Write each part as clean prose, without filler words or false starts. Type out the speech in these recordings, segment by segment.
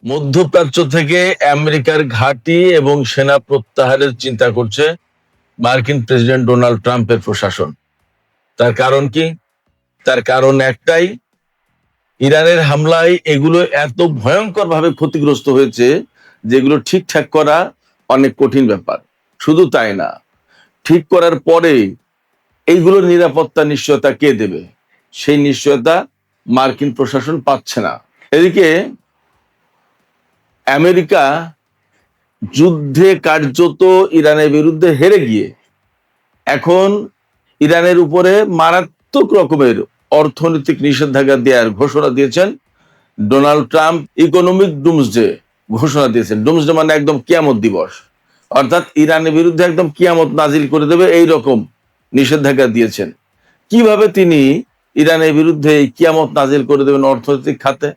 মধ্যপ্রাচ্য থেকে আমেরিকার ঘাঁটি এবং সেনা প্রত্যাহারের চিন্তা করছে মার্কিন প্রেসিডেন্ট ডোনাল্ড ট্রাম্পের প্রশাসন। তার কারণ কি? তার কারণ একটাই, ইরানের হামলায় এগুলো এত ভয়ঙ্কর ভাবে ক্ষতিগ্রস্ত হয়েছে যেগুলো ঠিকঠাক করা অনেক কঠিন ব্যাপার। শুধু তাই না, ঠিক করার পরে এইগুলোর নিরাপত্তা নিশ্চয়তা কে দেবে? সেই নিশ্চয়তা মার্কিন প্রশাসন পাচ্ছে না। এদিকে আমেরিকা যুদ্ধে কার্যত ইরানের বিরুদ্ধে হেরে গিয়ে এখন ইরানের উপরে মারাত্মক রকমের অর্থনৈতিক নিষেধাজ্ঞা দেওয়ার ঘোষণা দিয়েছেন ডোনাল্ড ট্রাম্প। ইকোনমিক ডুমসডে ঘোষণা দিয়েছেন। ডুমসডে মানে একদম কিয়ামত দিবস, অর্থাৎ ইরানের বিরুদ্ধে একদম কিয়ামত নাজিল করে দেবে এই রকম নিষেধাজ্ঞা দিয়েছেন। কিভাবে তিনি ইরানের বিরুদ্ধে এই কিয়ামত নাজিল করে দেবেন অর্থনৈতিক খাতে?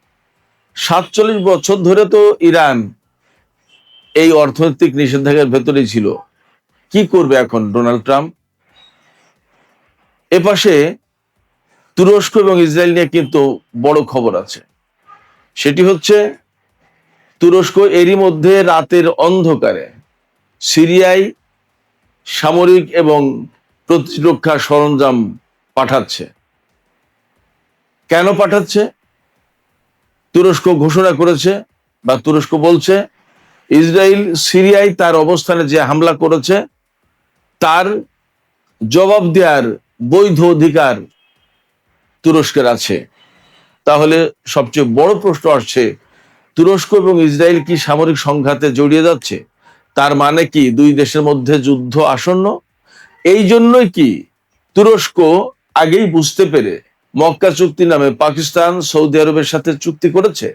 47 বছর ধরে তো ইরান এই অর্থনৈতিক নিষেধাজ্ঞার ভেতরেই ছিল। কি করবে এখন ডোনাল্ড ট্রাম্প? এপাশে তুরস্ক এবং ইসরায়েল নিয়ে কিন্তু বড় খবর আছে। সেটি হচ্ছে, তুরস্ক এরই মধ্যে রাতের অন্ধকারে সিরিয়ায় সামরিক এবং প্রতিরক্ষা সরঞ্জাম পাঠাচ্ছে। কেন পাঠাচ্ছে? তুরস্ক ঘোষণা করেছে বা তুরস্ক বলছে, ইসরায়েল সিরিয়ায় তার অবস্থানে যে হামলা করেছে তার জবাব দেওয়ার বৈধ অধিকার তুরস্কের আছে। তাহলে সবচেয়ে বড় প্রশ্ন আসছে, তুরস্ক এবং ইসরায়েল কি সামরিক সংঘাতে জড়িয়ে যাচ্ছে? তার মানে কি দুই দেশের মধ্যে যুদ্ধ আসন্ন? এই জন্যই কি তুরস্ক আগেই বুঝতে পেরে মক্কা চুক্তি নামে পাকিস্তান সৌদি আরবের সাথে চুক্তি করেছে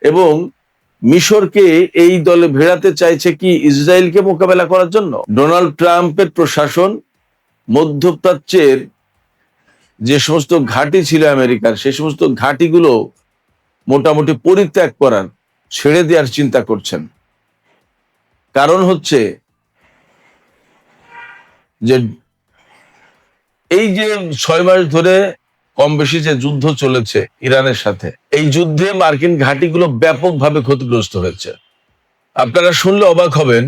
এবং মিশরকে এই দলে ভেড়াতে চাইছে কি ইসরায়েলকে মোকাবেলা করার জন্য? ডোনাল্ড ট্রাম্পের প্রশাসন মধ্যপ্রাচ্যের যে সমস্ত ঘাঁটি ছিল আমেরিকার, সেই সমস্ত ঘাঁটিগুলো মোটামুটি পরিত্যাগ করার, ছেড়ে দেওয়ার চিন্তা করছেন। কারণ হচ্ছে যে এই যে 6 মাস ধরে কম বেশি যে যুদ্ধ চলেছে ইরানের সাথে, এই যুদ্ধে মার্কিন ঘাঁটিগুলো ব্যাপকভাবে ক্ষতিগ্রস্ত হয়েছে। আপনারা শুনলে অবাক হবেন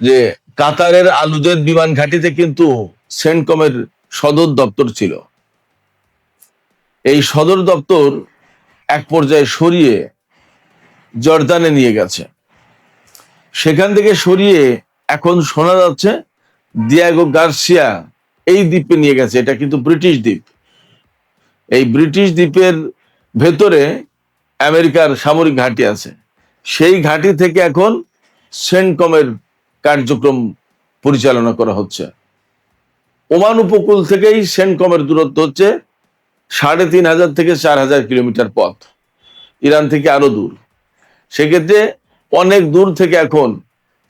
যে কাতারের আলুদের বিমান ঘাঁটিতে কিন্তু সেন্টকমের সদর দপ্তর ছিল। এই সদর দপ্তর এক পর্যায়ে সরিয়ে জর্দানে নিয়ে গেছে। সেখান থেকে সরিয়ে এখন শোনা যাচ্ছে দিয়াগো গার্সিয়া এই দ্বীপে নিয়ে গেছে। এটা কিন্তু ব্রিটিশ দ্বীপ। এই ব্রিটিশ দ্বীপের ভেতরে আমেরিকার সামরিক ঘাঁটি আছে। সেই ঘাঁটি থেকে এখন সেন্টকমের কার্যক্রম পরিচালনা করা হচ্ছে। ওমান উপকূল থেকেই সেন্টকমের দূরত্ব হচ্ছে 3500 থেকে 4000 কিলোমিটার পথ, ইরান থেকে আরো দূর। সেক্ষেত্রে অনেক দূর থেকে এখন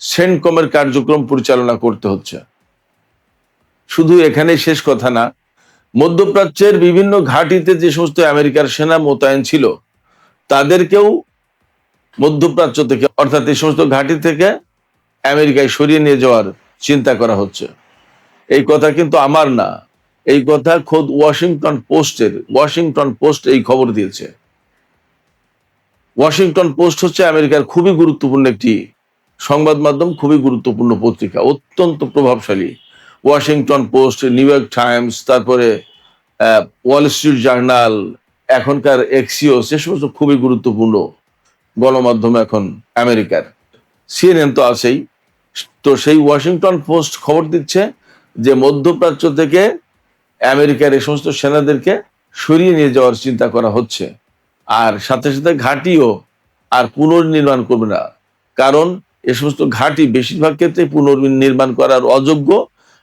সেন্টকমের কার্যক্রম পরিচালনা করতে হচ্ছে। শুধু এখানে শেষ কথা না, মধ্যপ্রাচ্যের বিভিন্ন ঘাঁটিতে যে সমস্ত আমেরিকার সেনা মোতায়েন ছিল তাদেরকেও মধ্যপ্রাচ্য থেকে, অর্থাৎ এই সমস্ত ঘাঁটি থেকে আমেরিকায় সরিয়ে নিয়ে যাওয়ার চিন্তা করা হচ্ছে। এই কথা কিন্তু আমার না, এই কথা খোদ ওয়াশিংটন পোস্ট এই খবর দিয়েছে। ওয়াশিংটন পোস্ট হচ্ছে আমেরিকার খুবই গুরুত্বপূর্ণ একটি সংবাদ মাধ্যম, খুবই গুরুত্বপূর্ণ পত্রিকা, অত্যন্ত প্রভাবশালী। Washington post, new York Times, তারপরে ওয়াল স্ট্রিট জার্নাল, এখনকার এক্সিওস, সে সমস্ত খুবই গুরুত্বপূর্ণ গণমাধ্যম এখন আমেরিকার। সিএনএন তো আছেই। তো সেই ওয়াশিংটন পোস্ট খবর দিচ্ছে যে মধ্যপ্রাচ্য থেকে আমেরিকার এই সমস্ত সেনাদেরকে সরিয়ে নিয়ে যাওয়ার চিন্তা করা হচ্ছে। আর সাথে সাথে ঘাঁটিও আর পুনর্নির্মাণ করবে না, কারণ এ সমস্ত ঘাঁটি বেশিরভাগ ক্ষেত্রে পুনর্নির্মাণ করার অযোগ্য।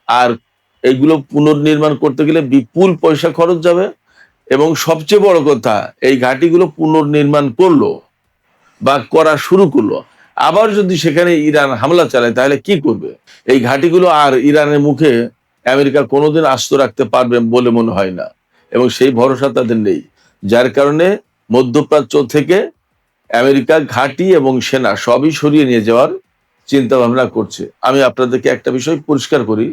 আর এইগুলো পুনর্নির্মাণ করতে গেলে বিপুল পয়সা খরচ যাবে। এবং সবচেয়ে বড় কথা, এই ঘাঁটিগুলো পুনর্নির্মাণ করলো বা করা শুরু করলো, আবার যদি সেখানে ইরান হামলা চালায় তাহলে কি করবে? এই ঘাঁটিগুলো আর ইরানের মুখে আমেরিকা কোনোদিন আস্ত রাখতে পারবে বলে মনে হয় না, এবং সেই ভরসা তাদের নেই। যার কারণে মধ্যপ্রাচ্য থেকে আমেরিকা ঘাঁটি এবং সেনা সবই সরিয়ে নিয়ে যাওয়ার চিন্তা ভাবনা করছে। আমি আপনাদেরকে একটা বিষয় পরিষ্কার করি,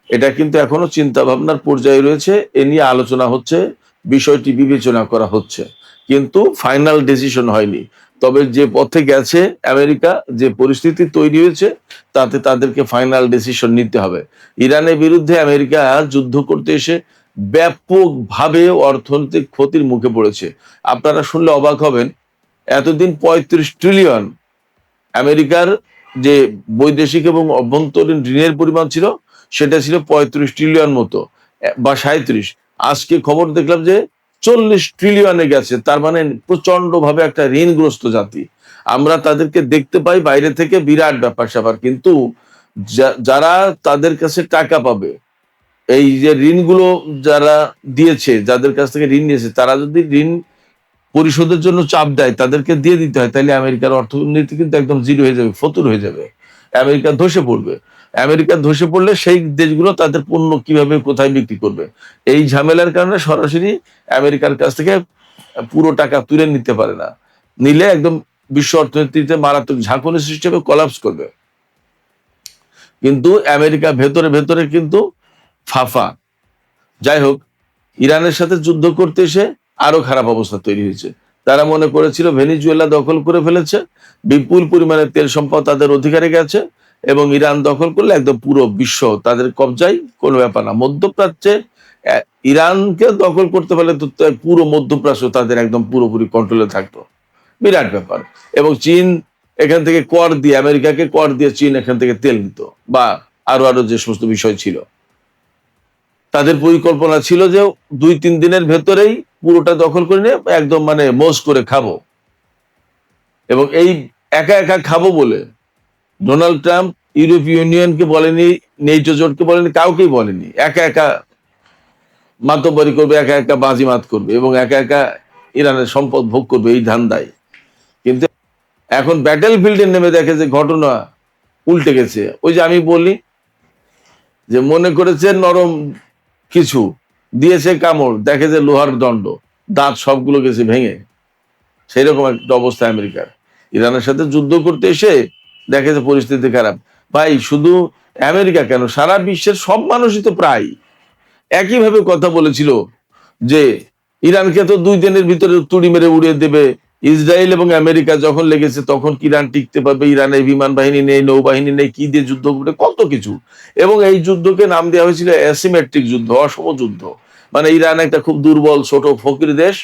এটা কিন্তু এখনো চিন্তা ভাবনার পর্যায়ে রয়েছে। এ নিয়ে আলোচনা হচ্ছে, বিষয়টি বিবেচনা করা হচ্ছে, কিন্তু ফাইনাল ডিসিশন হয়নি। তবে যে পথে গেছে আমেরিকা, যে পরিস্থিতি তৈরি হয়েছে, তাতে তাদেরকে ফাইনাল ডিসিশন নিতে হবে। ইরানের বিরুদ্ধে আমেরিকা যুদ্ধ করতে এসে ব্যাপকভাবে অর্থনৈতিক ক্ষতির মুখে পড়েছে। আপনারা শুনলে অবাক হবেন, এতদিন 35 ট্রিলিয়ন আমেরিকার যে বৈদেশিক এবং অভ্যন্তরীণ ঋণের পরিমাণ ছিল, সেটা ছিল 35 ট্রিলিয়ন মতো বা 37। আজকে খবর দেখলাম যে 40 ট্রিলিয়নে গেছে। তার মানে প্রচন্ড ভাবে একটা ঋণগ্রস্ত জাতি। আমরা তাদেরকে দেখতে পাই বাইরে থেকে, বিরাট ব্যাপার স্যাপার, কিন্তু যারা তাদের কাছে টাকা পাবে, এই যে ঋণগুলো যারা দিয়েছে, যাদের কাছ থেকে ঋণ নিয়েছে, তারা যদি ঋণ পরিশোধের জন্য চাপ দেয়, তাদেরকে দিয়ে দিতে হয়, তাহলে আমেরিকার অর্থনীতি কিন্তু একদম জিরো হয়ে যাবে, ফতুর হয়ে যাবে, আমেরিকা ধসে পড়বে। আমেরিকা ধসে পড়লে সেই দেশগুলো তাদের পণ্য কিভাবে কোথায় বিক্রি করবে, এই ঝামেলার কারণে সরাসরি আমেরিকার কাছ থেকে পুরো টাকা তুলে নিতে পারে না। নিলে একদম বিশ্ব অর্থনীতিতে মারাত্মক ঝাঁকুনি সৃষ্টি হবে, কলাপস করবে। কিন্তু আমেরিকা ভেতরে ভেতরে কিন্তু ফাফা। যাই হোক, ইরানের সাথে যুদ্ধ করতে এসে আরো খারাপ অবস্থা তৈরি হয়েছে। তারা মনে করেছিল ভেনিজুয়েলা দখল করে ফেলেছে, বিপুল পরিমাণে তেল সম্পদ তাদের অধিকারে গেছে, এবং ইরান দখল করলে একদম পুরো বিশ্ব তাদের কবজায়, কোনো ব্যাপার না। মধ্যপ্রাচ্যে ইরানকে দখল করতে পারলে তো পুরো মধ্যপ্রাচ্য তাদের একদম পুরোপুরি কন্ট্রোলে থাকতো, বিরাট ব্যাপার। এবং চীন এখান থেকে কর দিয়ে, আমেরিকাকে কর দিয়ে চীন এখান থেকে তেল নিত, বা আরো আরো যে সমস্ত বিষয় ছিল। তাদের পরিকল্পনা ছিল যে 2-3 দিনের ভেতরেই পুরোটা দখল করে নিয়ে একদম মানে মোজ করে খাবো। এবং এই একা একা খাবো বলে ডোনাল্ড ট্রাম্প ইউরোপীয় ইউনিয়নকে বলেনি, নেটো জোটকে বলেনি, কাউকেই বলেনি। একা একা মাতব্বরি করবে, একা একা বাজিমাত করবে, এবং একা একা ইরানের সম্পদ ভোগ করবে, এই ধান্দায়। কিন্তু এখন ব্যাটেল ফিল্ডে নেমে দেখে যে ঘটনা উল্টে গেছে। ওই যে আমি বলি যে মনে করেছে নরম কিছু, দিয়েছে কামড়, দেখে যে লোহার দণ্ড, দাঁত সবগুলো গেছে ভেঙে। সেই রকম একটা অবস্থা আমেরিকার। ইরানের সাথে যুদ্ধ করতে এসে দেখে যে পরিস্থিতি খারাপ। ভাই, শুধু আমেরিকা কেন, সারা বিশ্বের সব মানুষই তো প্রায় একইভাবে কথা বলেছিল যে ইরানকে তো 2 দিনের ভিতরে তুড়ি মেরে উড়িয়ে দেবে। ইসরায়েল এবং আমেরিকা যখন লেগেছে, তখন কি ইরান টিকতে পারবে? ইরানের বিমান বাহিনী নেই, নৌবাহিনী নেই, কি দিয়ে যুদ্ধ করবে, কত কিছু। এবং এই যুদ্ধকে নাম দেওয়া হয়েছিল অ্যাসিমেট্রিক যুদ্ধ, অসম যুদ্ধ। মানে ইরান একটা খুব দুর্বল ছোট ফকির দেশ,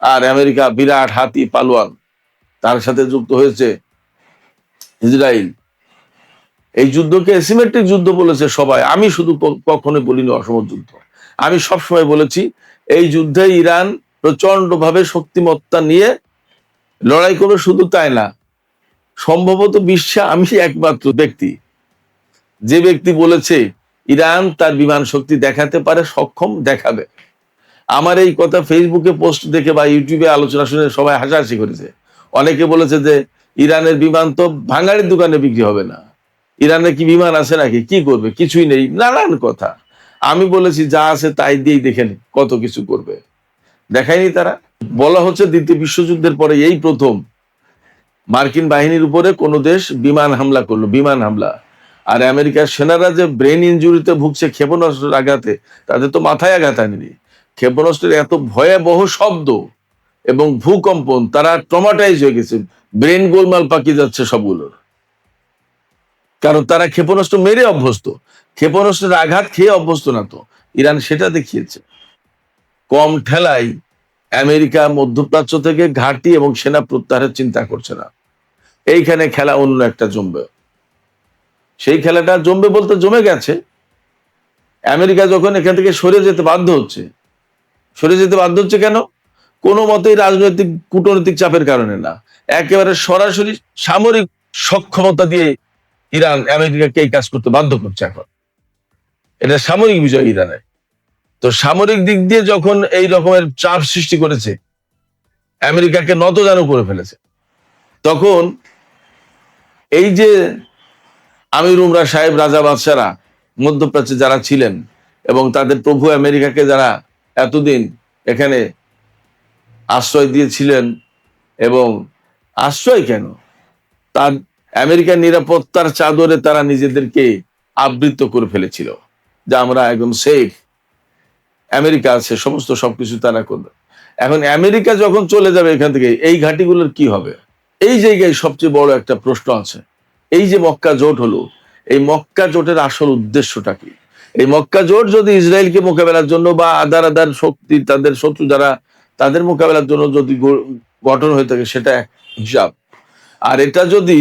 আর আমেরিকা বিরাট হাতি পালোয়ান, তার সাথে যুক্ত হয়েছে ইসরায়েল। এই যুদ্ধকে অ্যাসিমেট্রিক যুদ্ধ বলেছে সবাই, আমি শুধু কখনো বলিনি অসম যুদ্ধ। আমি সবসময় বলেছি এই যুদ্ধে ইরান প্রচন্ড ভাবে শক্তিমত্তা নিয়ে লড়াই করবে। শুধু তাই না, সম্ভবত বিশ্বে আমি একমাত্র ব্যক্তি যে ব্যক্তি বলেছে ইরান তার বিমান শক্তি দেখাতে পারে, সক্ষম, দেখাবে। আমার এই কথা ফেসবুকে পোস্ট দেখে বা ইউটিউবে আলোচনা শুনে সবাই হাসাহাসি করেছে। অনেকে বলেছে যে ইরানের বিমান তো ভাঙাড়ির দোকানে বিক্রি হবে না, ইরানে কি বিমান আছে নাকি, কি করবে, কিছুই নেই, নানান কথা। আমি বলেছি যা আছে তাই দিয়েই দেখেন কত কিছু করবে, দেখায়নি তারা। বলা হচ্ছে দ্বিতীয় বিশ্বযুদ্ধের পরে এই প্রথম মার্কিন বাহিনীর উপরে কোনো দেশ বিমান হামলা করলো, বিমান হামলা। আর আমেরিকার সেনারা যে ব্রেন ইনজুরিতে ভুগছে ক্ষেপণাস্ত্রের আঘাতে, তাদের তো মাথায় আঘাত আনেনি, ক্ষেপণাস্ত্রের এত ভয়াবহ শব্দ এবং ভূকম্পন, তারা ট্রমাটাইজ হয়ে গেছে, ব্রেন গোলমাল পাকিয়ে যাচ্ছে সবগুলোর। কারণ তারা ক্ষেপণাস্ত্র মেরে অভ্যস্ত, ক্ষেপণাস্ত্রের আঘাত খেয়ে অভ্যস্ত না। তো ইরান সেটা দেখিয়েছে। কম ঠেলায় আমেরিকা মধ্যপ্রাচ্য থেকে ঘাঁটি এবং সেনা প্রত্যাহারের চিন্তা করছে না। এইখানে খেলা অন্য একটা জমবে। সেই খেলাটা জমবে বলতে জমে গেছে। আমেরিকা যখন এখান থেকে সরে যেতে বাধ্য হচ্ছে, সরে যেতে বাধ্য হচ্ছে কেন? কোনো মতেই রাজনৈতিক কূটনৈতিক চাপের কারণে না, একেবারে সরাসরি সামরিক সক্ষমতা দিয়ে ইরান আমেরিকাকে এই কাজ করতে বাধ্য করছে। এখন এটা সামরিক বিজয় ইরানের। তো সামরিক দিক দিয়ে যখন এই রকমের চাপ সৃষ্টি করেছে, আমেরিকাকে নতজানু করে ফেলেছে, তখন এই যে আমির উমরা সাহেব, রাজা বাদশারা মধ্যপ্রাচ্যে যারা ছিলেন এবং তাদের প্রভু আমেরিকাকে যারা এতদিন এখানে আশ্রয় দিয়েছিলেন, এবং আশ্রয় কেন, তার আমেরিকার নিরাপত্তার চাদরে তারা নিজেদেরকে আবৃত করে ফেলেছিল যে আমরা একদম সেফ, আমেরিকা আছে, সমস্ত সবকিছু তারা করবে। এখন আমেরিকা যখন চলে যাবে এখান থেকে, এই ঘাঁটিগুলোর কি হবে? এই জায়গায় সবচেয়ে বড় একটা প্রশ্ন আছে। এই যে মক্কা জোট হলো, এই মক্কা জোটের আসল উদ্দেশ্যটা কি? এই মক্কা জোট যদি ইসরায়েলকে মোকাবেলার জন্য বা আদার আদার শক্তি, তাদের শত্রু যারা, তাদের মোকাবেলার জন্য যদি গঠন হয়ে থাকে, সেটা এক হিসাব। আর এটা যদি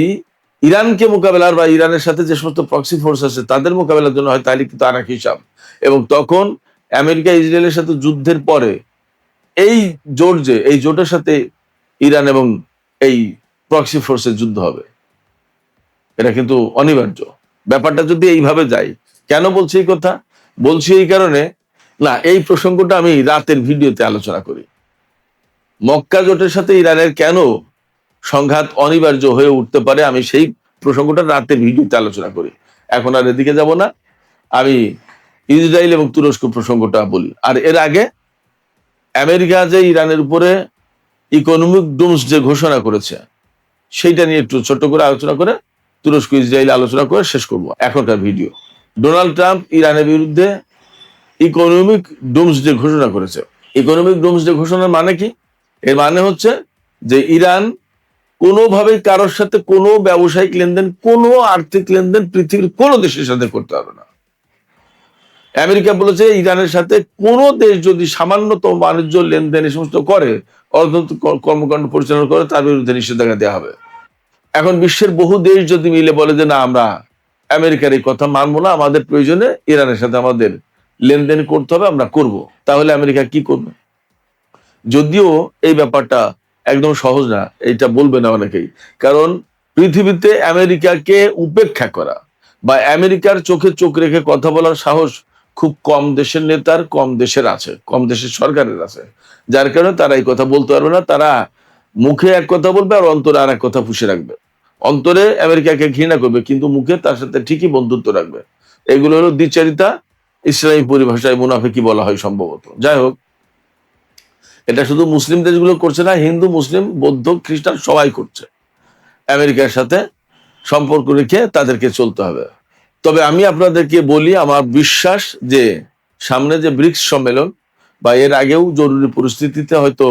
ইরানকে মোকাবেলার বা ইরানের সাথে যে সমস্ত প্রক্সি ফোর্স আছে তাদের মোকাবেলার জন্য হয়, তাহলে কিন্তু আর এক হিসাব। এবং তখন আমেরিকা ইসরায়েলের সাথে যুদ্ধের পরে এই জোট, যে এই জোটের সাথে ইরান এবং এই প্রক্সি ফোর্সের যুদ্ধ হবে, এটা কিন্তু অনিবার্য। ব্যাপারটা যদি এইভাবে যায়, কেন বলছি এই কথা? বলছি এই কারণে, না, এই প্রসঙ্গটা আমি রাতের ভিডিওতে আলোচনা করি। মক্কা জোটের সাথে ইরানের কেন সংঘাত অনিবার্য হয়ে উঠতে পারে, আমি সেই প্রসঙ্গটা রাতের ভিডিওতে আলোচনা করি। এখন আর এদিকে যাব না, আমি ইসরায়েল এবং তুরস্ক প্রসঙ্গটা বলি। আর এর আগে আমেরিকা যে ইরানের উপরে ইকোনমিক ডুমস যে ঘোষণা করেছে, সেইটা নিয়ে একটু ছোট্ট করে আলোচনা করে তুরস্ক ইসরায়েল আলোচনা করে শেষ করব এখনকার ভিডিও। ডোনাল্ড ট্রাম্প ইরানের বিরুদ্ধে ইকোনমিক ডুমস যে ঘোষণা করেছে। ইকোনমিক ডুমস যে ঘোষণার মানে কি? এর মানে হচ্ছে যে ইরান কোনোভাবেই কারোর সাথে কোনো ব্যবসায়িক লেনদেন, কোনো আর্থিক লেনদেন পৃথিবীর কোনো দেশের সাথে করতে হবে না। আমেরিকা বলেছে ইরানের সাথে কোনো দেশ যদি সামান্যতম বাণিজ্য লেনদেন এই সমস্ত করে, অর্থনৈতিক কর্মকাণ্ড পরিচালনা করে, তার বিরুদ্ধে নিষেধাজ্ঞা দেওয়া হবে। এখন বিশ্বের বহু দেশ যদি মিলে বলে যে না, আমরা আমেরিকার এই কথা মানবো না, আমাদের প্রয়োজনে ইরানের সাথে আমাদের লেনদেন করতে হবে, আমরা করব, তাহলে আমেরিকা কি করবে? যদিও এই ব্যাপারটা একদম সহজ না, এটা বলবে না অনেকেই। কারণ পৃথিবীতে আমেরিকাকে উপেক্ষা করা বা আমেরিকার চোখে চোখ রেখে কথা বলার সাহস খুব কম দেশের নেতার, কম দেশের আছে, কম দেশের সরকারের আছে। যার কারণে তারা এই কথা বলতে পারবে না। তারা মুখে এক কথা বলবে আর অন্তরে আর এক কথা পুষে রাখবে। অন্তরে আমেরিকাকে ঘৃণা করবে, কিন্তু মুখে তার সাথে ঠিকই বন্ধুত্ব রাখবে। এগুলো হলো দ্বিচারিতা, ইসলামী পরিভাষায় মুনাফিকি বলা হয় সম্ভবত। যাই হোক, এটা শুধু মুসলিম দেশগুলো করছে না, হিন্দু, মুসলিম, বৌদ্ধ, খ্রিস্টান সবাই করছে। আমেরিকার সাথে সম্পর্ক রেখে তাদেরকে চলতে হবে। তবে আমি আপনাদেরকে বলি, আমার বিশ্বাস যে সামনে যে ব্রিক্স সম্মেলন বা এর আগেও জরুরি পরিস্থিতিতে হয়তো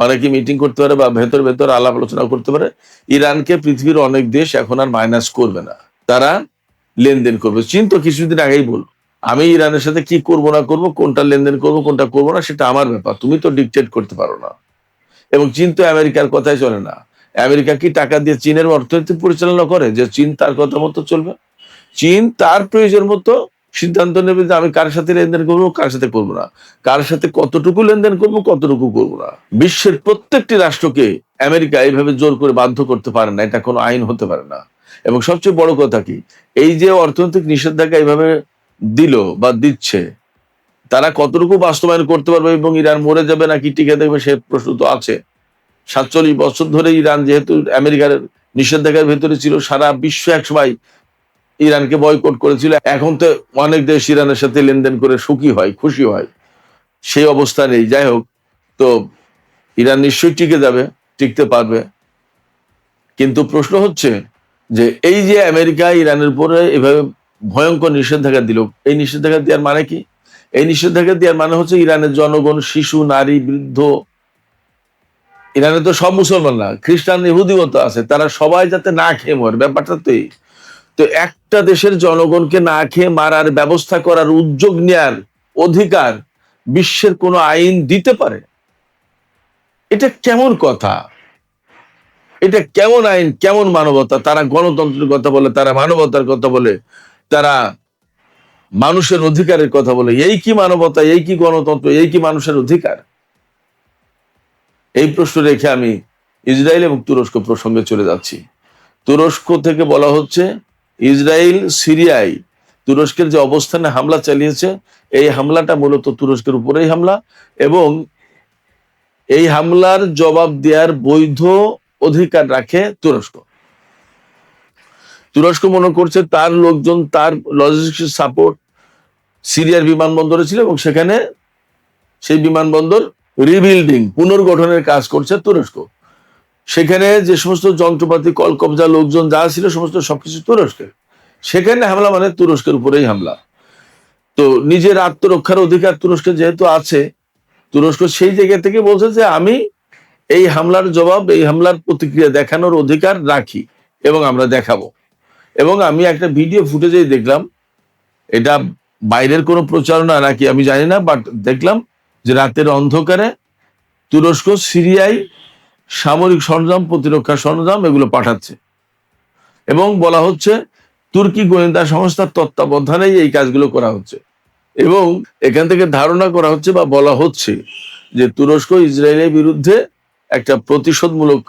অনেকে মিটিং করতে পারে বা ভেতর ভেতর আলাপ আলোচনা করতে পারে, ইরানকে পৃথিবীর অনেক দেশ এখন আর মাইনাস করবে না, তারা লেনদেন করবে। চীন তো কিছুদিন আগেই বলল, আমি ইরানের সাথে কি করব না করব, কোনটা লেনদেন করব কোনটা করবো না, সেটা আমার ব্যাপার, তুমি তো ডিকটেট করতে পারো না। এবং চীন তো আমেরিকার কথাই চলে না। আমেরিকা কি টাকা দিয়ে চীনের অর্থনীতি পরিচালনা করে যে চীন তার কথা মতো চলবে? চীন তার প্রয়োজন মতো সিদ্ধান্ত নেবে যে আমি কার সাথে লেনদেন করবো, কার সাথে করবো না, কার সাথে কতটুকু লেনদেন করবো, কতটুকু করবো না। বিশ্বের প্রত্যেকটি রাষ্ট্রকে আমেরিকা এইভাবে জোর করে বাধ্য করতে পারে না, এটা কোনো আইন হতে পারে না। এবং সবচেয়ে বড় কথা কি, এই যে অর্থনৈতিক নিষেধাজ্ঞা এইভাবে দিল বা দিচ্ছে, তারা কতটুকু বাস্তবায়ন করতে পারবে এবং ইরান মরে যাবে নাকি টিকে থাকবে, সে প্রশ্ন তো আছে। 47 বছর ধরে ইরান যেহেতু আমেরিকার নিষেধাজ্ঞার ভেতরে ছিল, সারা বিশ্ব একসময় ইরানকে বয়কট করেছিল। এখন তো অনেক দেশ ইরানের সাথে লেনদেন করে সুখী হয়, খুশি হয়, সেই অবস্থা নেই। যাই হোক, তো ইরান নিশ্চয়ই টিকে যাবে, টিকতে পারবে। কিন্তু প্রশ্ন হচ্ছে যে এই যে আমেরিকা ইরানের উপরে এভাবে ভয়ঙ্কর নিষেধাজ্ঞা দিল, এই নিষেধাজ্ঞা দেওয়ার মানে কি? এই নিষেধাজ্ঞা দেওয়ার মানে হচ্ছে ইরানের জনগণ, শিশু, নারী, বৃদ্ধ, ইরানে তো সব মুসলমান না, খ্রিস্টান, ইহুদিও তো আছে, তারা সবাই যাতে না খেয়ে মরে, ব্যাপারটা তো এই। তো একটা দেশের জনগণকে না খেয়ে মারার ব্যবস্থা করার, উদ্যোগ নেয়ার অধিকার বিশ্বের কোন আইন দিতে পারে? এটা কেমন কথা? এটা কেমন আইন, কেমন মানবতা? তারা গণতন্ত্রের কথা বলে, তারা মানবতার কথা বলে, তারা মানুষের অধিকারের কথা বলে। এই কি মানবতা, এই কি গণতন্ত্র, এই কি মানুষের অধিকার? এই প্রশ্ন রেখে আমি ইসরায়েল এবং তুরস্ক প্রসঙ্গে চলে যাচ্ছি। তুরস্ক থেকে বলা হচ্ছে ইসরায়েল সিরিয়ায় তুরস্কের যে অবস্থানে হামলা চালিয়েছে, এই হামলাটা মূলত তুরস্কের উপরেই হামলা, এবং এই হামলার জবাব দেওয়ার বৈধ অধিকার রাখে তুরস্ক। তুরস্ক মনে করছে তার লোকজন, তার লজিস্টিক সাপোর্ট সিরিয়ার বিমানবন্দরে ছিল এবং সেখানে সেই বিমানবন্দর রিবিল্ডিং, পুনর্গঠনের কাজ করছে তুরস্ক। সেখানে যে সমস্ত যন্ত্রপাতি, কলকবজা, লোকজন যা ছিল, সমস্ত সবকিছু তুরস্কের। সেখানে হামলা মানে তুরস্কের উপরেই হামলা। তো নিজের আত্মরক্ষার অধিকার তুরস্কের যেহেতু আছে, তুরস্ক সেই জায়গা থেকে বলছে যে আমি এই হামলার জবাব, এই হামলার প্রতিক্রিয়া দেখানোর অধিকার রাখি এবং আমরা দেখাবো। এবং আমি একটা ভিডিও ফুটেজেই দেখলাম, এটা বাইরের কোনো প্রচারণা নাকি আমি জানি না, বাট দেখলাম যে রাতের অন্ধকারে তুরস্ক সিরিয়ায় সামরিক সরঞ্জাম, প্রতিরক্ষা সরঞ্জাম এগুলো পাঠাচ্ছে এবং বলা হচ্ছে তুর্কি গোয়েন্দা সংস্থার তত্ত্বাবধানেই এই কাজগুলো করা হচ্ছে। এবং এখান থেকে ধারণা করা হচ্ছে বা বলা হচ্ছে যে তুরস্ক ইসরায়েলের বিরুদ্ধে একটা প্রতিশোধমূলক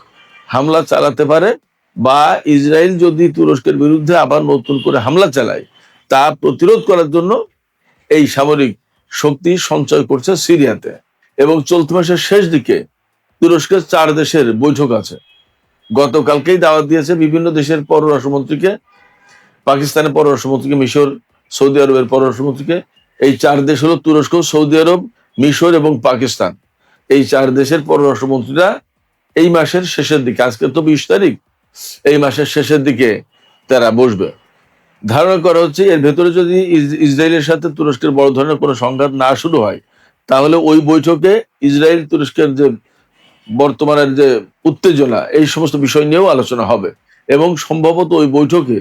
হামলা চালাতে পারে, বা ইসরায়েল যদি তুরস্কের বিরুদ্ধে আবার নতুন করে হামলা চালায় তা প্রতিরোধ করার জন্য এই সামরিক শক্তি সঞ্চয় করছে সিরিয়াতে। এবং চলতি মাসের শেষ দিকে তুরস্কের 4 দেশের বৈঠক আছে। গতকালকেই দাওয়াত দিয়েছে বিভিন্ন দেশের পররাষ্ট্রমন্ত্রীকে, পাকিস্তানের পররাষ্ট্রমন্ত্রীকে, মিশর, সৌদি আরবের পররাষ্ট্রমন্ত্রীকে। এই 4 দেশ হলো তুরস্ক, সৌদি আরব, মিশর এবং পাকিস্তান। এই 4 দেশের পররাষ্ট্রমন্ত্রীরা এই মাসের শেষের দিকে, আজকে তো 20 তারিখ, এই মাসের শেষের দিকে তারা বসবে। ধারণা করা হচ্ছে এর ভেতরে যদি ইসরায়েলের সাথে তুরস্কের বড় ধরনের কোনো সংঘাত না শুরু হয়, তাহলে ওই বৈঠকে ইসরায়েল তুরস্কের যে বর্তমানের যে উত্তেজনা, এই সমস্ত বিষয় নিয়েও আলোচনা হবে। এবং সম্ভবত ওই বৈঠকে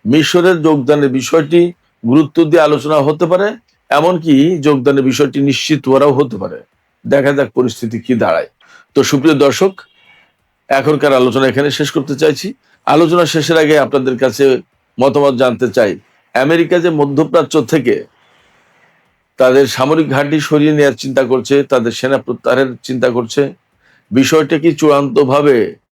মিশরের যোগদানের বিষয়টি গুরুত্ব দিয়ে আলোচনা হতে পারে, এমনকি যোগদানের বিষয়টি নিশ্চিত করাও হতে পারে। দেখা যাক পরিস্থিতি কি দাঁড়ায়। তো সুপ্রিয় দর্শক, এখনকার আলোচনা এখানে শেষ করতে চাইছি। আলোচনা শেষের আগে আপনাদের কাছে মতামত জানতে চাই, আমেরিকা যে মধ্যপ্রাচ্য থেকে তাদের সামরিক ঘাঁটি সরিয়ে নেওয়ার চিন্তা করছে, তাদের সেনা প্রত্যাহারের চিন্তা করছে, বিষয়টা কি চূড়ান্তভাবে